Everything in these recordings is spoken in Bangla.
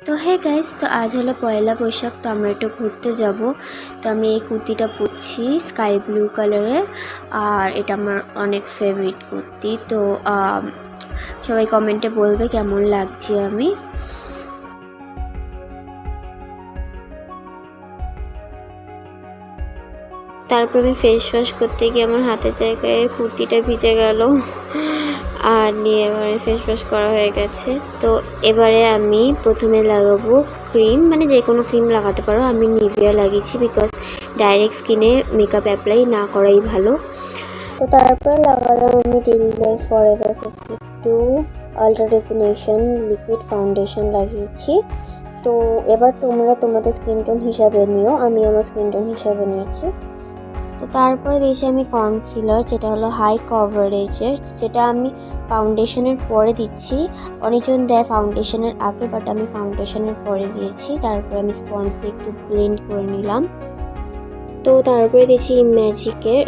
তো হে গাইস, তো আজ হলো পয়লা বৈশাখ। তো আমরা একটু ঘুরতে যাব। তো আমি এই কুর্তিটা পরছি স্কাই ব্লু কালারের, আর এটা আমার অনেক ফেভারিট কুর্তি। তো সবাই কমেন্টে বলবে কেমন লাগছে আমি। তারপর আমি ফেস ওয়াশ করতে গিয়ে আমার হাতের জায়গায় কুর্তিটা ভিজে গেল, আর নিয়ে এবারে ফেস ওয়াশ করা হয়ে গেছে। তো এবারে আমি প্রথমে লাগাবো ক্রিম, মানে যে কোনো ক্রিম লাগাতে পারো। আমি নিভিয়া লাগিয়েছি বিকজ ডাইরেক্ট স্কিনে মেকআপ অ্যাপ্লাই না করাই ভালো। তো তারপরে লাগালাম আমি daily life forever 52 ultra definition liquid foundation লাগিয়েছি। তো এবার তোমরা তোমাদের স্কিন টোন হিসাবে নিও, আমি আমার স্কিন টোন হিসাবে নিয়েছি। তো তারপরে দিয়েছি আমি কনসিলার, যেটা হলো হাই কভারেজের, যেটা আমি ফাউন্ডেশনের পরে দিচ্ছি। অনেকজন দেয় ফাউন্ডেশনের আগে, বাট আমি ফাউন্ডেশনের পরে দিয়েছি। তারপরে আমি স্পঞ্জ দিয়ে একটু ব্লেন্ড করে নিলাম। তো তারপরে দিয়েছি ম্যাজিকের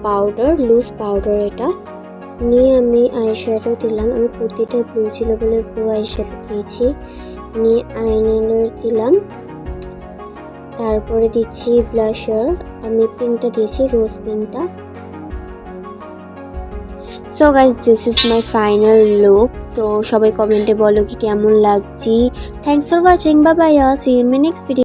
পাউডার, লুজ পাউডার, এটা নিয়ে আমি আইশ্যাডো দিলাম। আমি কুর্তিটা ব্লু ছিল বলে ব্লু আইশ্যাডো দিয়েছি। নিয়ে আইলাইনার দিলাম। তারপরে দিচ্ছি ব্লাশার, আমি পিঙ্কটা দিয়েছি, রোজ পিঙ্কটা। So guys, this is my final look. তো সবাই কমেন্টে বলো কি কেমন লাগছে। Thanks for watching, bye bye, see you in my next video.